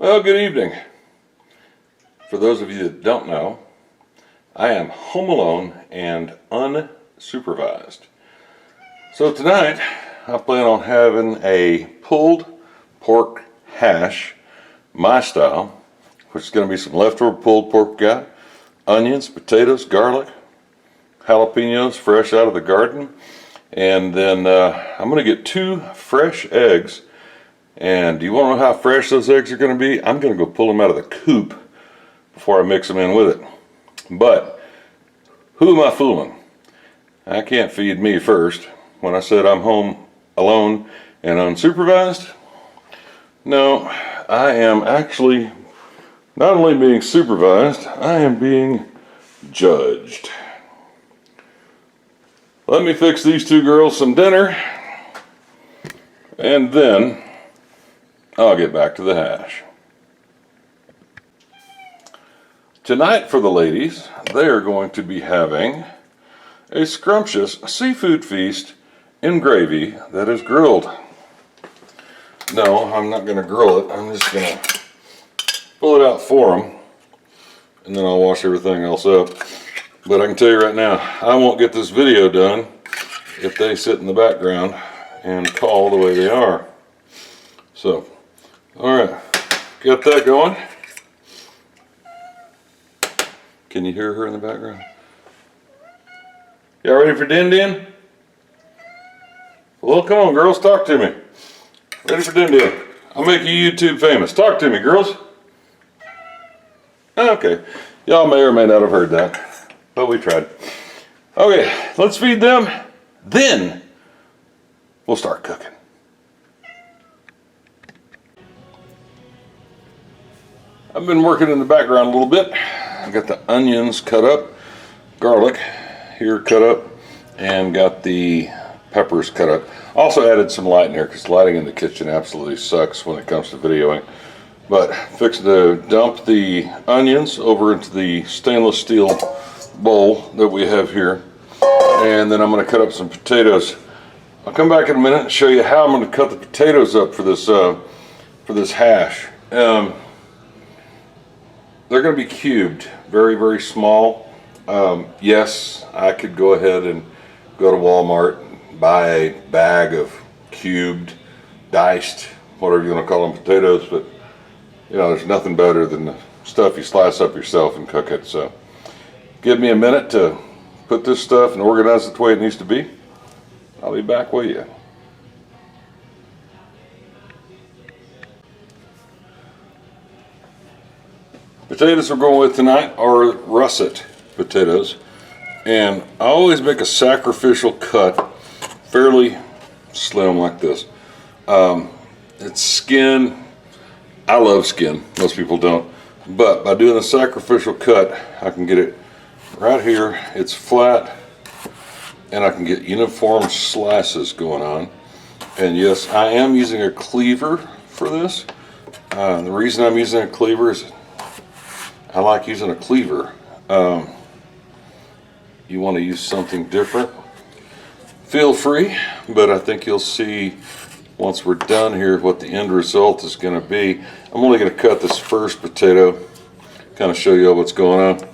Well, good evening. For those of you that don't know, I am home alone and unsupervised. So tonight, I plan on having a pulled pork hash, my style, which is going to be some leftover pulled pork got, onions, potatoes, garlic, jalapenos fresh out of the garden, and then I'm going to get 2 fresh eggs. And do you want to know how fresh those eggs are going to be? I'm going to go pull them out of the coop before I mix them in with it. But who am I fooling? I can't feed me first. When I said I'm home alone and unsupervised, no, I am actually not only being supervised, I am being judged. Let me fix these 2 girls some dinner, and then I'll get back to the hash. Tonight for the ladies, they are going to be having a scrumptious seafood feast in gravy that is grilled. No, I'm not going to grill it. I'm just going to pull it out for them, and then I'll wash everything else up. But I can tell you right now, I won't get this video done if they sit in the background and call the way they are. So, alright, got that going. Can you hear her in the background? Y'all ready for Din Din? Well, come on, girls, talk to me. Ready for Din Din? I'll make you YouTube famous. Talk to me, girls. Okay, y'all may or may not have heard that, but we tried. Okay, let's feed them, then we'll start cooking. I've been working in the background a little bit. I got the onions cut up, garlic here cut up, and got the peppers cut up. Also added some light in here because lighting in the kitchen absolutely sucks when it comes to videoing. But fixing to dump the onions over into the stainless steel bowl that we have here. And then I'm going to cut up some potatoes. I'll come back in a minute and show you how I'm going to cut the potatoes up for this hash. They're going to be cubed, very, very small. Yes, I could go ahead and go to Walmart and buy a bag of cubed, diced, whatever you want to call them, potatoes, but you know, there's nothing better than the stuff you slice up yourself and cook it. So give me a minute to put this stuff and organize it the way it needs to be. I'll be back with you. Potatoes we're going with tonight are russet potatoes, and I always make a sacrificial cut, fairly slim like this. It's skin. I love skin. Most people don't, but by doing a sacrificial cut, I can get it right here. It's flat, and I can get uniform slices going on. And yes, I am using a cleaver for this. The reason I'm using a cleaver is I like using a cleaver. You want to use something different, feel free, but I think you'll see once we're done here what the end result is going to be. I'm only going to cut this first potato, kind of show you all what's going on.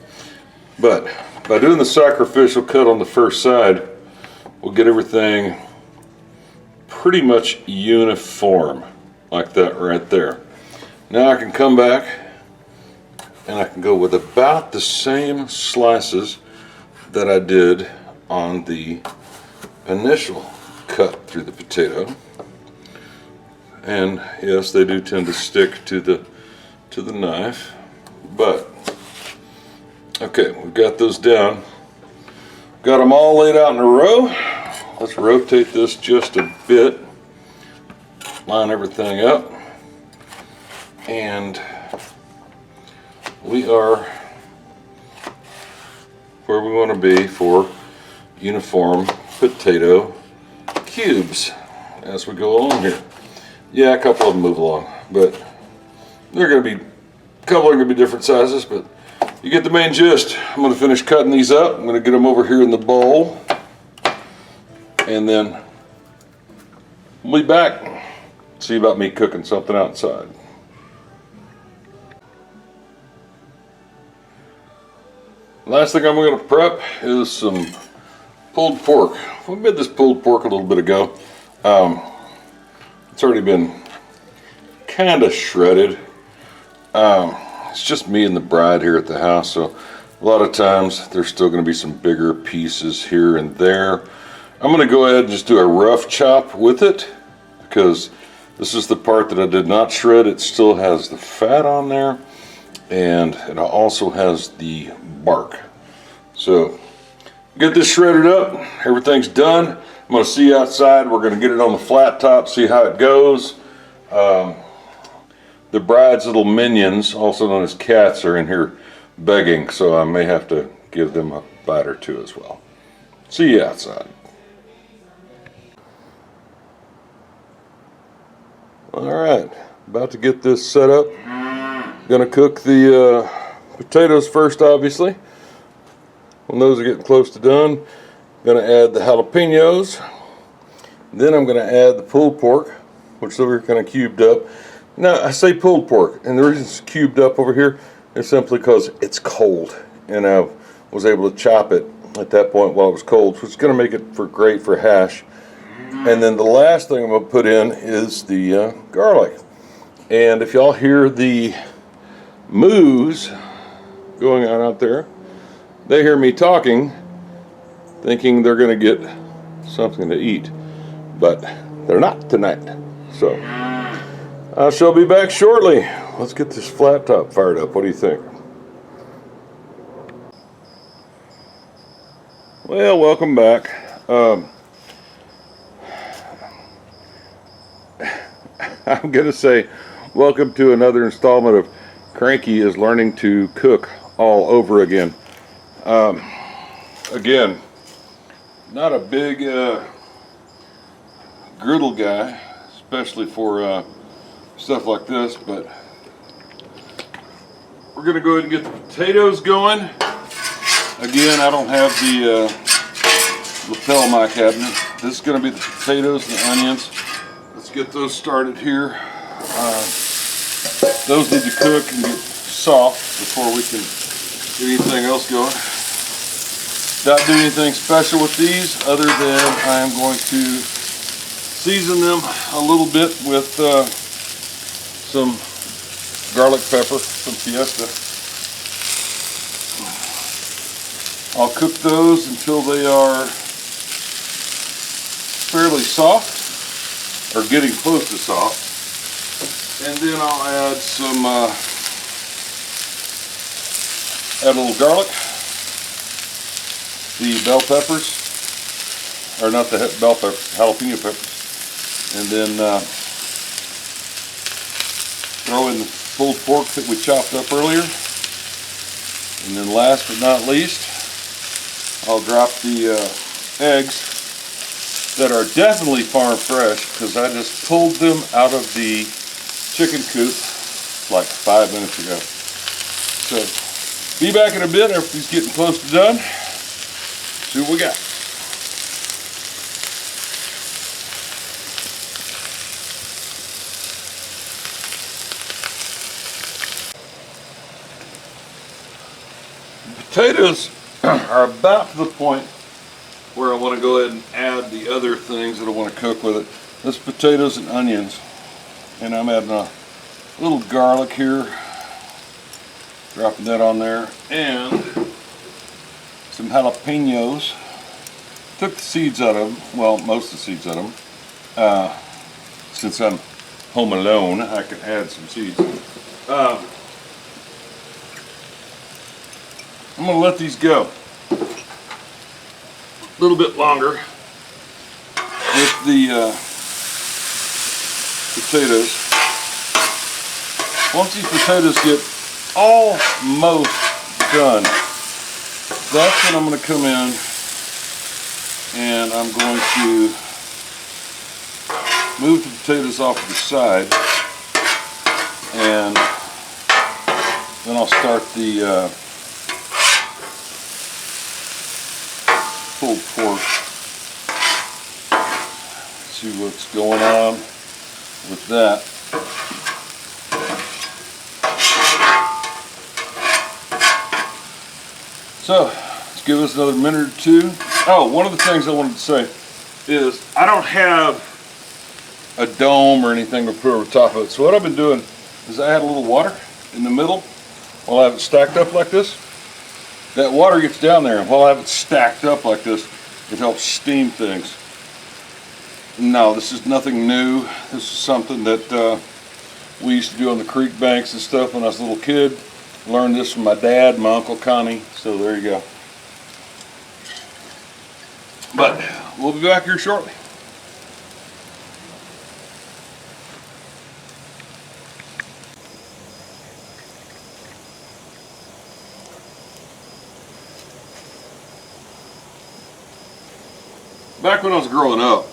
But by doing the sacrificial cut on the first side, we'll get everything pretty much uniform, like that right there. Now I can come back and I can go with about the same slices that I did on the initial cut through the potato. And yes, they do tend to stick to the knife, but okay, we've got those down. Got them all laid out in a row. Let's rotate this just a bit, line everything up, and we are where we want to be for uniform potato cubes as we go along here. Yeah, a couple of them move along, but they're going to be, a couple are going to be different sizes, but you get the main gist. I'm going to finish cutting these up. I'm going to get them over here in the bowl, and then we'll be back. See about me cooking something outside. Last thing I'm going to prep is some pulled pork. We made this pulled pork a little bit ago. It's already been kind of shredded. It's just me and the bride here at the house, so a lot of times there's still going to be some bigger pieces here and there. I'm going to go ahead and just do a rough chop with it because this is the part that I did not shred. It still has the fat on there, and it also has the bark. So get this shredded up. Everything's done. I'm going to see you outside. We're going to get it on the flat top, see how it goes. The bride's little minions, also known as cats, are in here begging, so I may have to give them a bite or two as well. See you outside. Alright, about to get this set up. Gonna cook the potatoes first, obviously. When those are getting close to done, gonna add the jalapenos. Then I'm gonna add the pulled pork, which is over here kind of cubed up. Now, I say pulled pork, and the reason it's cubed up over here is simply because it's cold, and I was able to chop it at that point while it was cold, which is going to make it great for hash. And then the last thing I'm going to put in is the garlic. And if y'all hear the moos going on out there, they hear me talking, thinking they're going to get something to eat, but they're not tonight. So I shall be back shortly. Let's get this flat top fired up. What do you think? Well, welcome back. I'm going to say welcome to another installment of Cranky is Learning to Cook all over again. Again, not a big griddle guy, especially for stuff like this, but we're going to go ahead and get the potatoes going. Again, I don't have the lapel in my cabinet. This is going to be the potatoes and the onions. Let's get those started here. Those need to cook and get soft before we can get anything else going. Not doing anything special with these other than I am going to season them a little bit with some garlic pepper, some Fiesta. I'll cook those until they are fairly soft, or getting close to soft. And then I'll add some, add a little garlic, the bell peppers, or not the bell peppers, jalapeno peppers, and then throw in the pulled pork that we chopped up earlier. And then last but not least, I'll drop the eggs that are definitely farm fresh because I just pulled them out of the chicken coop like 5 minutes ago. So be back in a bit after he's getting close to done. See what we got. Potatoes are about to the point where I want to go ahead and add the other things that I want to cook with it. This potatoes and onions, and I'm adding a little garlic here, dropping that on there, and some jalapenos. Took the seeds out of them, well, most of the seeds out of them. Since I'm home alone, I can add some seeds. I'm going to let these go a little bit longer with the potatoes. Once these potatoes get almost done, that's when I'm going to come in and I'm going to move the potatoes off to the side, and then I'll start the pulled pork. See what's going on with that. So let's give this another minute or two. Oh, one of the things I wanted to say is I don't have a dome or anything to put over the top of it. So what I've been doing is I add a little water in the middle while I have it stacked up like this. That water gets down there, and while I have it stacked up like this, it helps steam things. No, this is nothing new. This is something that we used to do on the creek banks and stuff when I was a little kid. Learned this from my dad, my Uncle Connie, so there you go. But we'll be back here shortly. Back when I was growing up,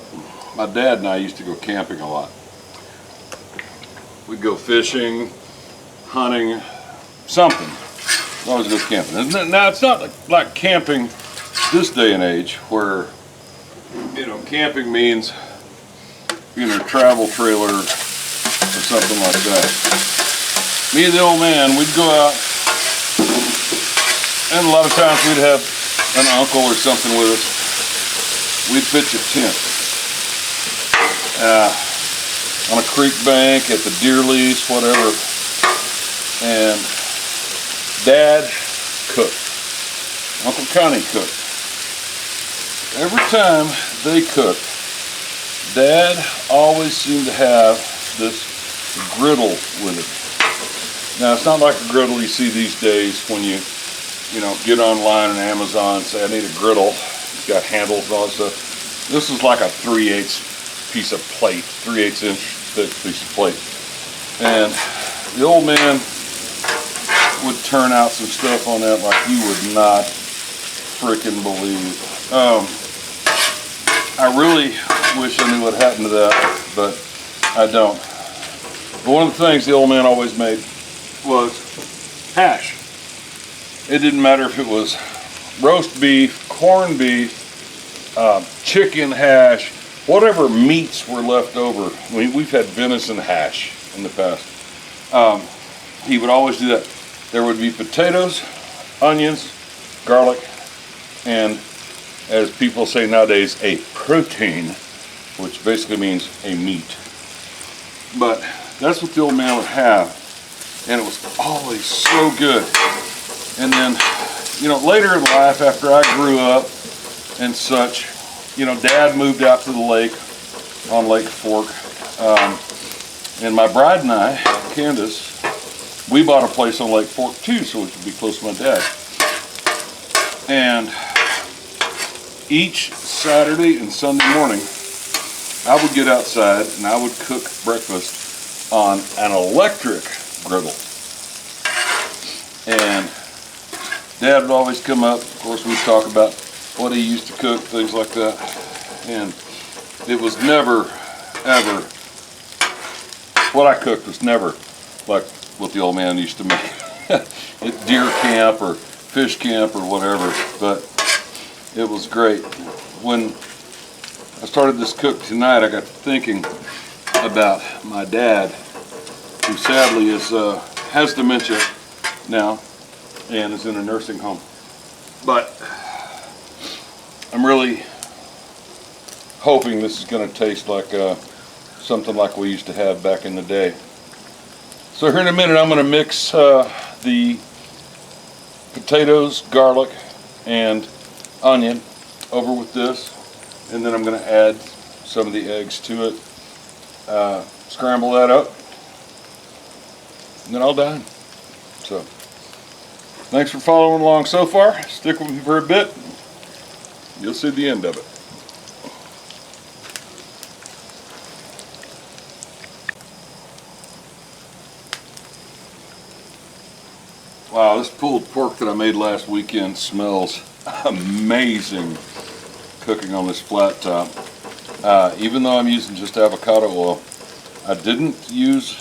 my dad and I used to go camping a lot. We'd go fishing, hunting, something. Always go camping. Now it's not like camping this day and age where, you know, camping means being in a travel trailer or something like that. Me and the old man, we'd go out, and a lot of times we'd have an uncle or something with us. We'd pitch a tent on a creek bank, at the deer lease, whatever, and Dad cooked. Uncle Connie cooked. Every time they cooked, Dad always seemed to have this griddle with it. Now, it's not like the griddle you see these days when you know, get online on Amazon and say, I need a griddle. It's got handles and all that stuff. This is like a 3/8 piece of plate, 3/8 inch thick piece of plate. And the old man would turn out some stuff on that like you would not freaking believe. I really wish I knew what happened to that, but I don't. But one of the things the old man always made was hash. It didn't matter if it was roast beef, corned beef, chicken hash, whatever meats were left over. We've had venison hash in the past. He would always do that. There would be potatoes, onions, garlic, and, as people say nowadays, a protein, which basically means a meat. But that's what the old man would have, and it was always so good. And then, you know, later in life, after I grew up and such, you know, Dad moved out to the lake on Lake Fork, and my bride and I, Candace, we bought a place on Lake Fork too, so we could be close to my dad. And each Saturday and Sunday morning, I would get outside and I would cook breakfast on an electric griddle. And Dad would always come up. Of course, we'd talk about what he used to cook, things like that. And it was never, ever, what I cooked was never like what the old man used to make at deer camp or fish camp or whatever, but it was great. When I started this cook tonight, I got thinking about my dad, who sadly has dementia now and is in a nursing home. But I'm really hoping this is going to taste like something like we used to have back in the day. So here in a minute, I'm going to mix the potatoes, garlic, and onion over with this, and then I'm going to add some of the eggs to it, scramble that up, and then I'll dine. So thanks for following along so far. Stick with me for a bit. You'll see the end of it. Wow, this pulled pork that I made last weekend smells amazing cooking on this flat top. Even though I'm using just avocado oil, I didn't use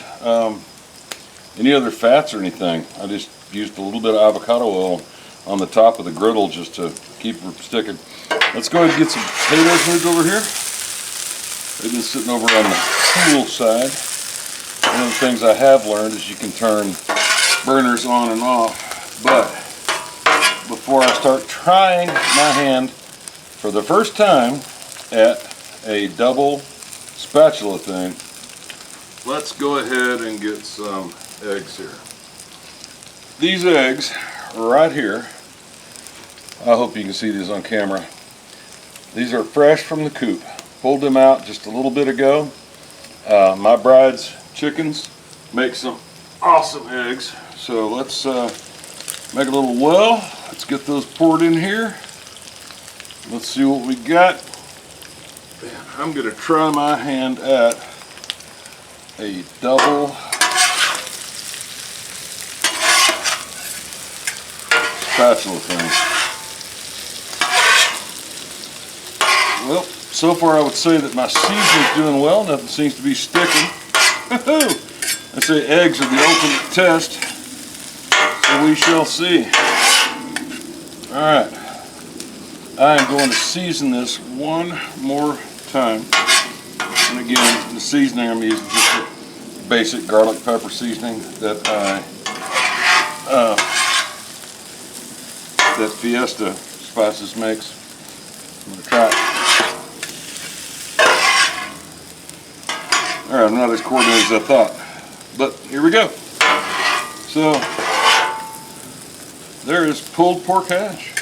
any other fats or anything. I just used a little bit of avocado oil on the top of the griddle just to keep it from sticking. Let's go ahead and get some potatoes moved over here. They've been sitting over on the cool side. One of the things I have learned is you can turn burners on and off, but before I start trying my hand for the first time at a double spatula thing, let's go ahead and get some eggs here. These eggs are right here. I hope you can see these on camera. These are fresh from the coop. Pulled them out just a little bit ago. My bride's chickens make some awesome eggs. So let's make a little well. Let's get those poured in here. Let's see what we got. I'm going to try my hand at a double spatula thing. Well, so far I would say that my seasoning's doing well. Nothing seems to be sticking. I say eggs are the ultimate test, so we shall see. Alright, I am going to season this one more time. And again, the seasoning I'm using is just a basic garlic pepper seasoning that that Fiesta Spices makes. I'm going to try it. Alright, I'm not as coordinated as I thought, but here we go. So, there is pulled pork hash.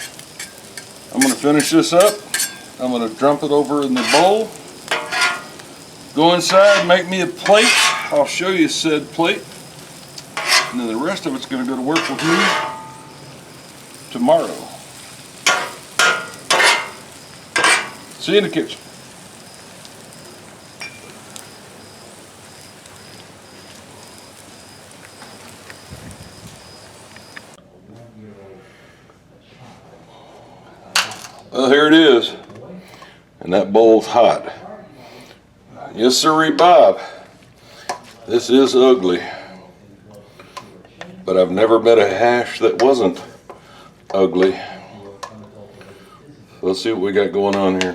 I'm going to finish this up. I'm going to dump it over in the bowl. Go inside, make me a plate. I'll show you said plate. And then the rest of it's going to go to work with me tomorrow. See you in the kitchen. Well, here it is, and that bowl's hot. Yes, sirree, Bob. This is ugly, but I've never met a hash that wasn't ugly. Let's see what we got going on here.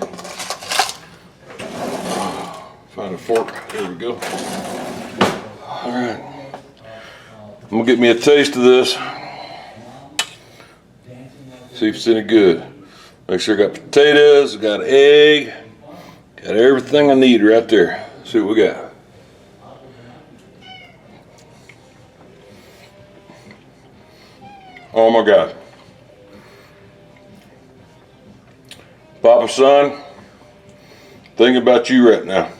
Find a fork. There we go. All right. I'm gonna get me a taste of this. See if it's any good. Make sure I got potatoes, got egg, got everything I need right there. See what we got. Oh my God. Papa, son, thinking about you right now.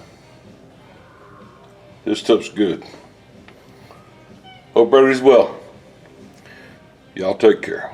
This stuff's good. Hope everybody's well. Y'all take care.